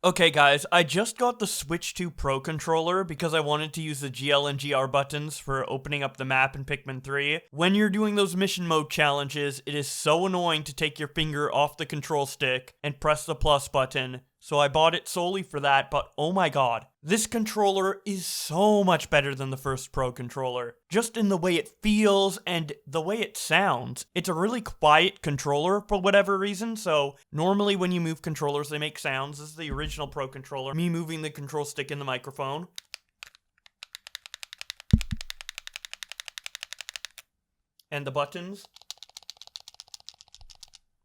Okay guys, I just got the Switch 2 Pro controller because I wanted to use the GL and GR buttons for opening up the map in Pikmin 3. When you're doing those mission mode challenges, it is so annoying to take your finger off the control stick and press the plus button. So I bought it solely for that, but oh my god, this controller is so much better than the first Pro controller. Just in the way it feels and the way it sounds. It's a really quiet controller for whatever reason, so normally when you move controllers they make sounds. This is the original Pro controller, me moving the control stick in the microphone. And the buttons.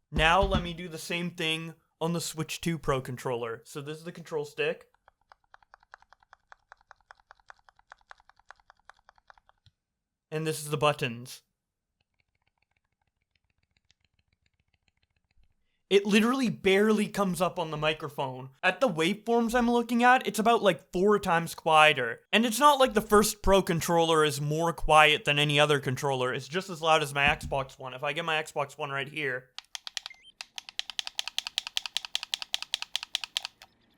Now let me do the same thing on the Switch 2 Pro controller. So this is the control stick. And this is the buttons. It literally barely comes up on the microphone. At the waveforms I'm looking at, it's about like 4 times quieter. And it's not like the first Pro controller is more quiet than any other controller. It's just as loud as my Xbox One. If I get my Xbox One right here,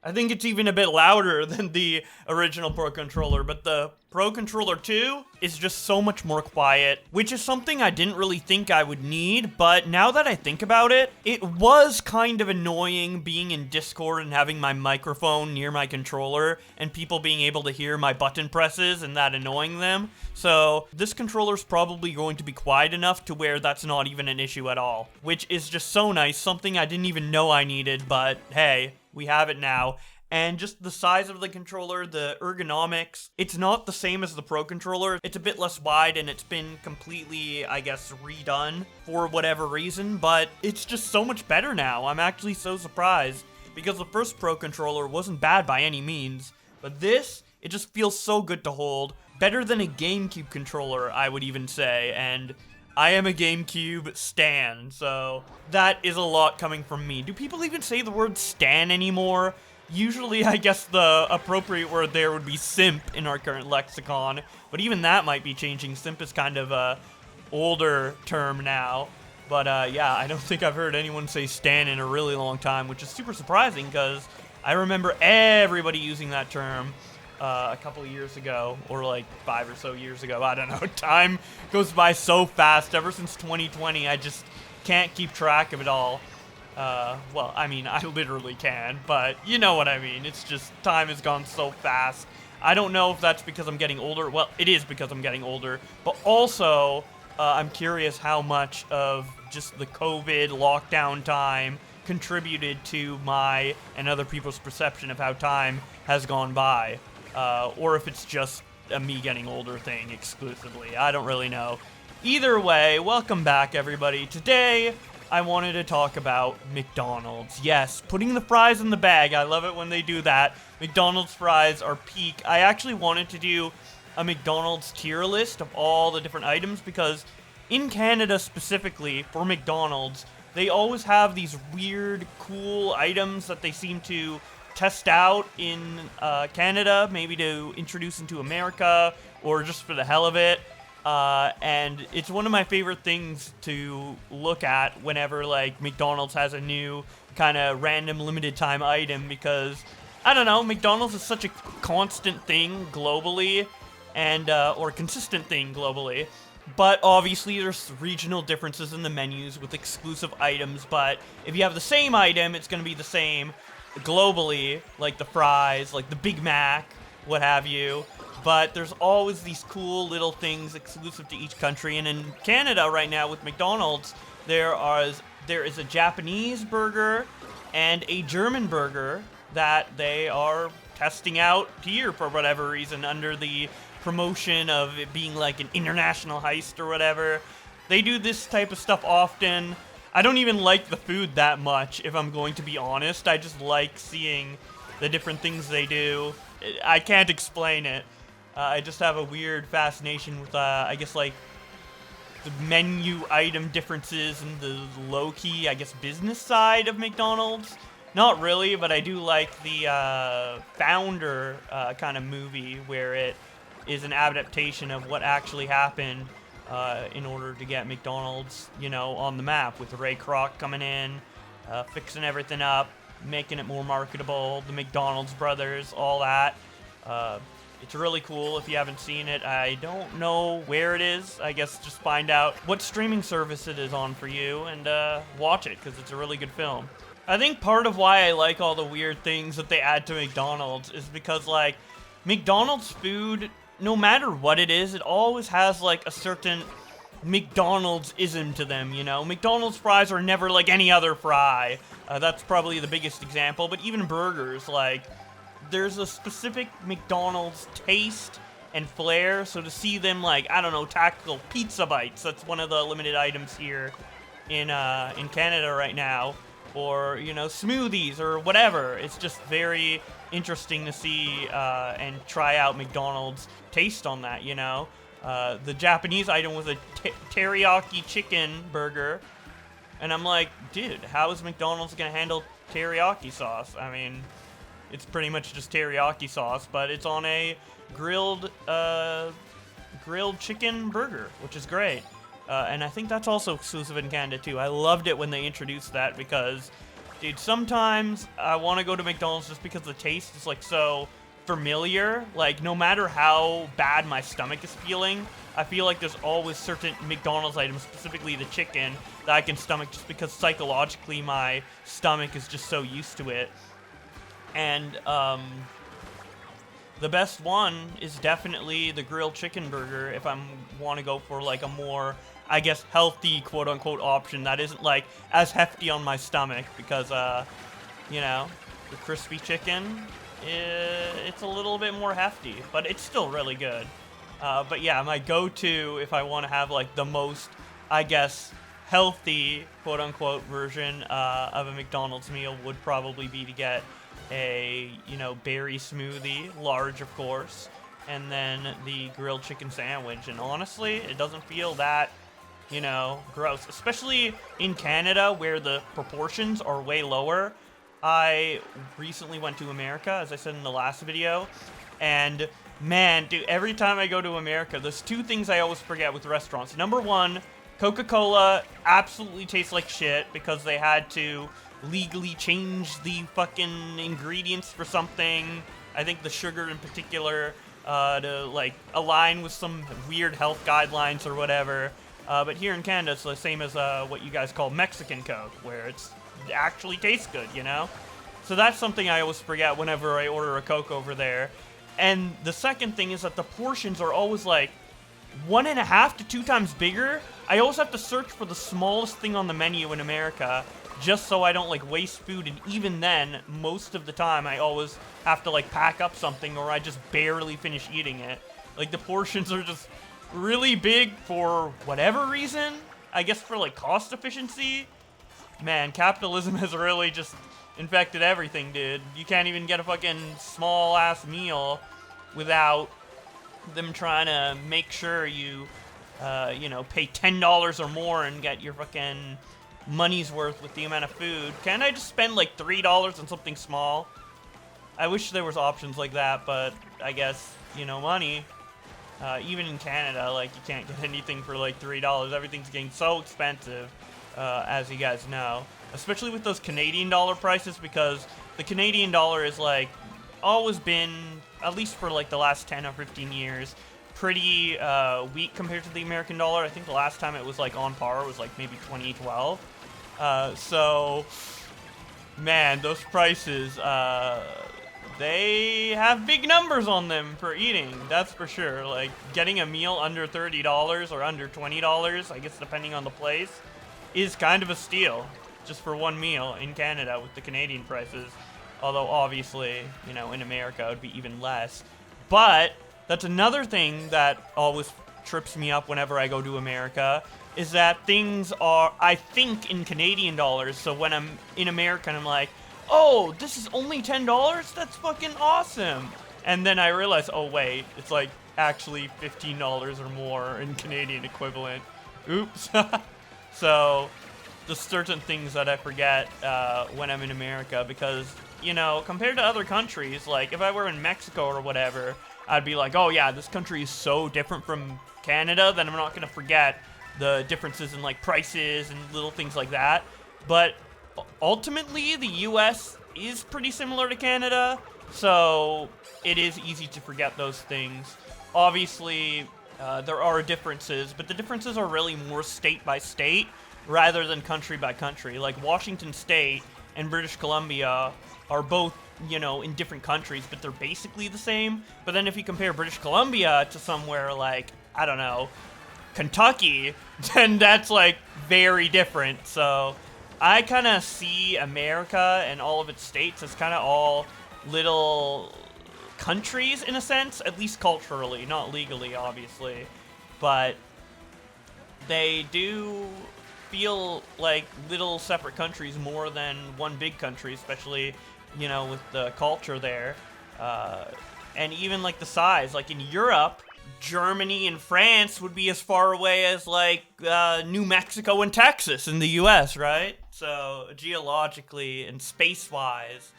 I think it's even a bit louder than the original Pro controller, but the Pro controller 2 is just so much more quiet, which is something I didn't really think I would need, but now that I think about it, it was kind of annoying being in Discord and having my microphone near my controller and people being able to hear my button presses and that annoying them. So this controller's probably going to be quiet enough to where that's not even an issue at all, which is just so nice, something I didn't even know I needed, but hey, we have it now. And just the size of the controller, the ergonomics, it's not the same as the Pro controller. It's a bit less wide and it's been completely, I guess, redone for whatever reason, but it's just so much better now. I'm actually so surprised because the first Pro controller wasn't bad by any means, but this, it just feels so good to hold. Better than a GameCube controller, I would even say, and I am a GameCube stan, so that is a lot coming from me. Do people even say the word stan anymore? Usually, I guess the appropriate word there would be simp in our current lexicon, but even that might be changing. Simp is kind of a older term now, but yeah, I don't think I've heard anyone say stan in a really long time, which is super surprising because I remember everybody using that term a couple of years ago, or like 5 or so years ago. I don't know. Time goes by so fast. Ever since 2020, I just can't keep track of it all. Well, I mean, I literally can, but you know what I mean. It's just, time has gone so fast. I don't know if that's because I'm getting older. Well, it is because I'm getting older, but also, I'm curious how much of just the COVID lockdown time contributed to my and other people's perception of how time has gone by. Or if it's just a me getting older thing exclusively. I don't really know. Either way, welcome back, everybody. Today, I wanted to talk about McDonald's. Yes, putting the fries in the bag. I love it when they do that. McDonald's fries are peak. I actually wanted to do a McDonald's tier list of all the different items because in Canada specifically, for McDonald's, they always have these weird, cool items that they seem to test out in Canada, maybe to introduce into America or just for the hell of it. And it's one of my favorite things to look at whenever, like, McDonald's has a new kind of random limited time item because, I don't know, McDonald's is such a constant thing globally and, or consistent thing globally. But obviously there's regional differences in the menus with exclusive items, but if you have the same item, it's going to be the same globally, like the fries, like the Big Mac, what have you. But there's always these cool little things exclusive to each country. And in Canada right now with McDonald's, there is a Japanese burger and a German burger that they are testing out here for whatever reason under the promotion of it being like an international heist or whatever. They do this type of stuff often. I don't even like the food that much, if I'm going to be honest. I just like seeing the different things they do. I can't explain it. I just have a weird fascination with, I guess, like, the menu item differences and the low-key, I guess, business side of McDonald's. Not really, but I do like the Founder kind of movie where it is an adaptation of what actually happened in order to get McDonald's, you know, on the map with Ray Kroc coming in, fixing everything up. making it more marketable, the McDonald's brothers, all that. It's really cool if you haven't seen it. I don't know where it is. I guess just find out what streaming service it is on for you and watch it, because it's a really good film. I think part of why I like all the weird things that they add to McDonald's is because, like, McDonald's food, no matter what it is, it always has, like, a certain McDonald's-ism to them, you know? McDonald's fries are never like any other fry. That's probably the biggest example, but even burgers, like, there's a specific McDonald's taste and flair, so to see them, like, I don't know, tackle pizza bites, that's one of the limited items here in Canada right now, or, you know, smoothies or whatever, it's just very interesting to see and try out McDonald's taste on that, you know? The Japanese item was a teriyaki chicken burger, and I'm like, dude, how is McDonald's gonna handle teriyaki sauce? I mean, it's pretty much just teriyaki sauce, but it's on a grilled chicken burger, which is great. And I think that's also exclusive in Canada too. I loved it when they introduced that because, dude, sometimes I want to go to McDonald's just because the taste is like so familiar. Like, no matter how bad my stomach is feeling, I feel like there's always certain McDonald's items, specifically the chicken, that I can stomach just because psychologically my stomach is just so used to it. And the best one is definitely the grilled chicken burger if I want to go for like a more, I guess, healthy quote-unquote option that isn't like as hefty on my stomach, because you know, the crispy chicken, it's a little bit more hefty, but it's still really good. But yeah, my go-to if I want to have like the most, I guess, healthy quote-unquote version of a McDonald's meal would probably be to get a, you know, berry smoothie, large of course, and then the grilled chicken sandwich. And honestly, it doesn't feel that, you know, gross, especially in Canada where the proportions are way lower. I recently went to America, as I said in the last video, and man, dude, every time I go to America, there's two things I always forget with restaurants. Number one, Coca-Cola absolutely tastes like shit because they had to legally change the fucking ingredients for something. I think the sugar in particular, to like align with some weird health guidelines or whatever. But here in Canada, it's the same as what you guys call Mexican Coke, where it actually tastes good, you know? So that's something I always forget whenever I order a Coke over there. And the second thing is that the portions are always like 1.5 to 2 times bigger. I always have to search for the smallest thing on the menu in America, just so I don't like waste food, and even then, most of the time, I always have to like pack up something, or I just barely finish eating it. Like, the portions are just really big for whatever reason. I guess for like cost efficiency. Man, capitalism has really just infected everything, dude. You can't even get a fucking small ass meal without them trying to make sure you, you know, pay $10 or more and get your fucking money's worth with the amount of food. Can't I just spend like $3 on something small? I wish there was options like that, but I guess, you know, money. Even in Canada, like, you can't get anything for like $3. Everything's getting so expensive, as you guys know. Especially with those Canadian dollar prices, because the Canadian dollar is like always been, at least for like the last 10 or 15 years, pretty weak compared to the American dollar. I think the last time it was like on par was like maybe 2012. So, man, those prices, they have big numbers on them for eating, that's for sure. Like, getting a meal under $30 or under $20, I guess depending on the place, is kind of a steal, just for one meal in Canada with the Canadian prices. Although, obviously, you know, in America it would be even less. But that's another thing that always trips me up whenever I go to America, is that things are, I think, in Canadian dollars. So when I'm in America and I'm like, oh, this is only $10? That's fucking awesome. And then I realize, oh wait, it's like actually $15 or more in Canadian equivalent. Oops. So there's certain things that I forget when I'm in America, because, you know, compared to other countries, like if I were in Mexico or whatever, I'd be like, oh yeah, this country is so different from Canada, then I'm not gonna forget the differences in like prices and little things like that. But ultimately, the US is pretty similar to Canada, so it is easy to forget those things. Obviously, there are differences, but the differences are really more state by state rather than country by country. Like, Washington State and British Columbia are both, you know, in different countries, but they're basically the same. But then if you compare British Columbia to somewhere like, I don't know, Kentucky, then that's like very different. So I kind of see America and all of its states as kind of all little countries in a sense, at least culturally, not legally, obviously. But they do feel like little separate countries more than one big country, especially, you know, with the culture there. And even like the size, like in Europe, Germany and France would be as far away as like New Mexico and Texas in the US, right? So geologically and space-wise,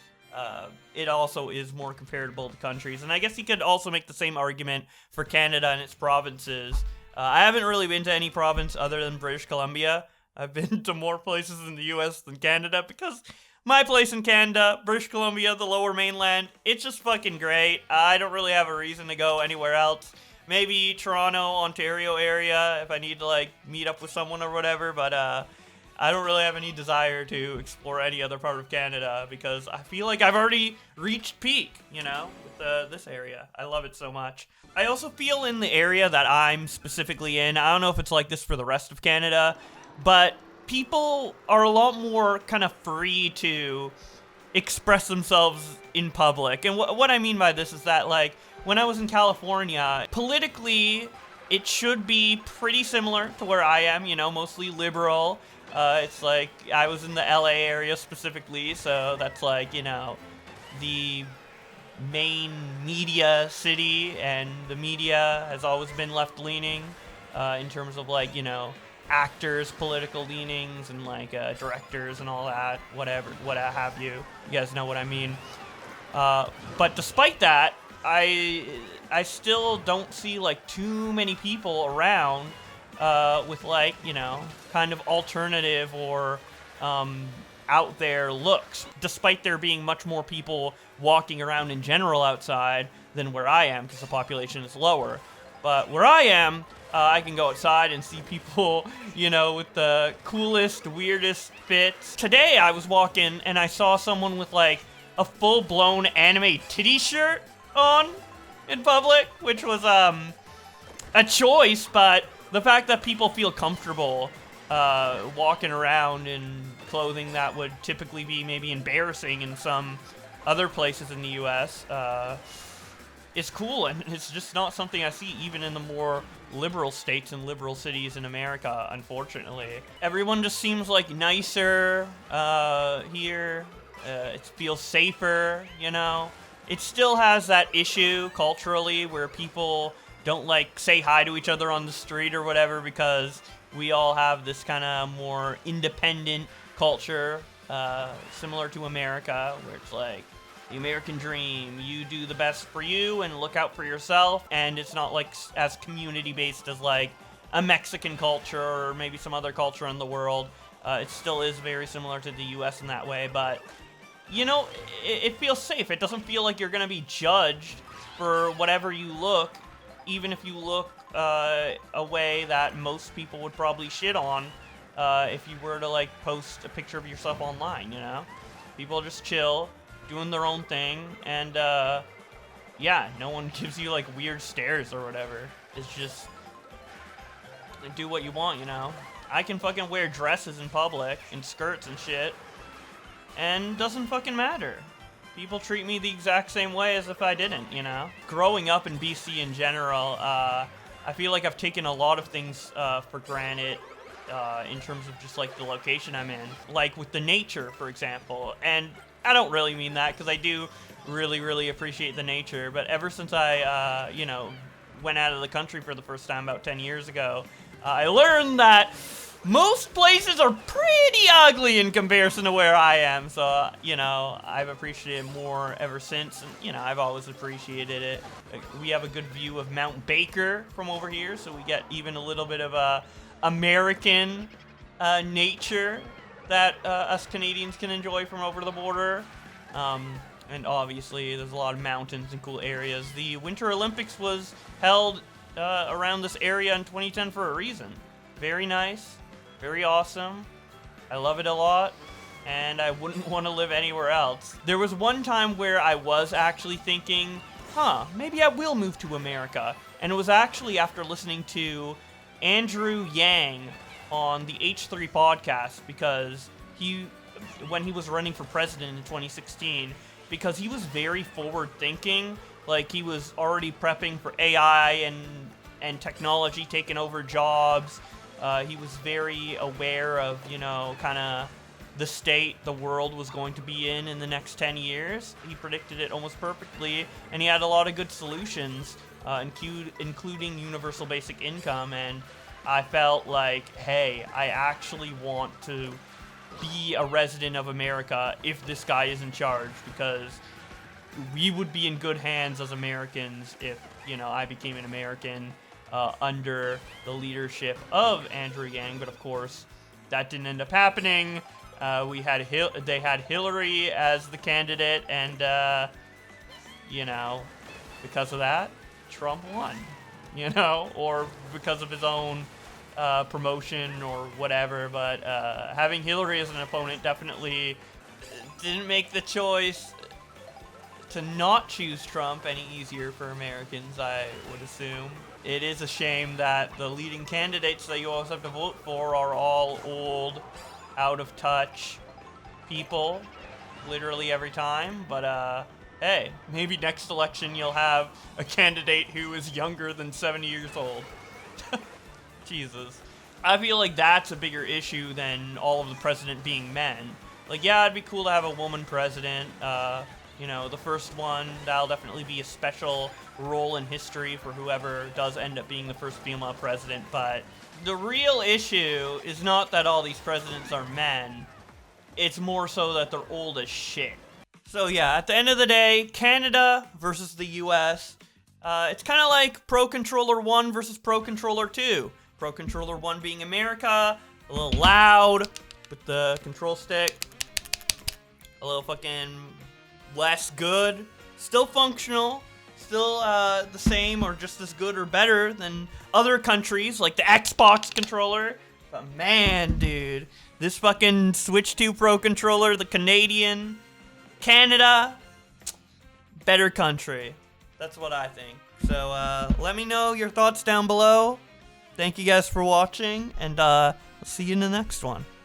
it also is more comparable to countries. And I guess you could also make the same argument for Canada and its provinces. I haven't really been to any province other than British Columbia. I've been to more places in the US than Canada because my place in Canada, British Columbia, the lower mainland, it's just fucking great. I don't really have a reason to go anywhere else. Maybe Toronto, Ontario area if I need to like meet up with someone or whatever, but I don't really have any desire to explore any other part of Canada because I feel like I've already reached peak, you know, with this area. I love it so much. I also feel in the area that I'm specifically in, I don't know if it's like this for the rest of Canada, but people are a lot more kind of free to express themselves in public. And what I mean by this is that, like, when I was in California, politically, it should be pretty similar to where I am, you know, mostly liberal. It's like, I was in the LA area specifically, so that's like, you know, the main media city, and the media has always been left-leaning in terms of, like, you know, actors' political leanings and like directors and all that, whatever, what have you. You guys know what I mean. But despite that, I still don't see like too many people around with like, you know, kind of alternative or out there looks, despite there being much more people walking around in general outside than where I am because the population is lower. But where I am, I can go outside and see people, you know, with the coolest, weirdest fits. Today I was walking and I saw someone with like a full-blown anime titty shirt on in public, which was a choice, but the fact that people feel comfortable walking around in clothing that would typically be maybe embarrassing in some other places in the US is cool, and it's just not something I see even in the more liberal states and liberal cities in America, unfortunately. Everyone just seems like nicer here. It feels safer, you know. It still has that issue culturally where people don't like say hi to each other on the street or whatever because we all have this kind of more independent culture, similar to America, where it's like the American dream. You do the best for you and look out for yourself, and it's not like as community-based as like a Mexican culture or maybe some other culture in the world. It still is very similar to the US in that way, but you know, it feels safe. It doesn't feel like you're gonna be judged for whatever you look, even if you look a way that most people would probably shit on if you were to like post a picture of yourself online, you know? People just chill, doing their own thing, and yeah, no one gives you like weird stares or whatever. It's just do what you want, you know? I can fucking wear dresses in public and skirts and shit, and doesn't fucking matter. People treat me the exact same way as if I didn't, you know? Growing up in BC in general, I feel like I've taken a lot of things for granted in terms of just like the location I'm in. Like with the nature, for example. And I don't really mean that because I do really, really appreciate the nature. But ever since I, you know, went out of the country for the first time about 10 years ago, I learned that most places are pretty ugly in comparison to where I am. So, you know, I've appreciated more ever since. And, you know, I've always appreciated it. We have a good view of Mount Baker from over here, so we get even a little bit of American nature that us Canadians can enjoy from over the border. And obviously, there's a lot of mountains and cool areas. The Winter Olympics was held around this area in 2010 for a reason. Very nice, very awesome. I love it a lot, and I wouldn't want to live anywhere else. There was one time where I was actually thinking, maybe I will move to America. And it was actually after listening to Andrew Yang on the H3 podcast, because when he was running for president in 2016, because he was very forward thinking. Like, he was already prepping for AI and technology taking over jobs. He was very aware of, kind of the state the world was going to be in the next 10 years. He predicted it almost perfectly, and he had a lot of good solutions, including universal basic income, and I felt like, hey, I actually want to be a resident of America if this guy is in charge, because we would be in good hands as Americans if, I became an American under the leadership of Andrew Yang, but of course, that didn't end up happening. They had Hillary as the candidate, and, because of that, Trump won, or because of his own promotion or whatever, but having Hillary as an opponent definitely didn't make the choice to not choose Trump any easier for Americans, I would assume. It is a shame that the leading candidates that you always have to vote for are all old, out of touch people, literally every time, but hey, maybe next election you'll have a candidate who is younger than 70 years old. Jesus. I feel like that's a bigger issue than all of the president being men. Like, yeah, it'd be cool to have a woman president. The first one, that'll definitely be a special role in history for whoever does end up being the first female president. But the real issue is not that all these presidents are men. It's more so that they're old as shit. So yeah, at the end of the day, Canada versus the US. It's kind of like Pro Controller 1 versus Pro Controller 2. Pro Controller 1 being America, a little loud with the control stick, a little fucking less good, still functional, still the same or just as good or better than other countries like the Xbox controller. But man, dude, this fucking Switch 2 Pro controller, the Canadian, Canada, better country. That's what I think. So let me know your thoughts down below. Thank you guys for watching, and I'll see you in the next one.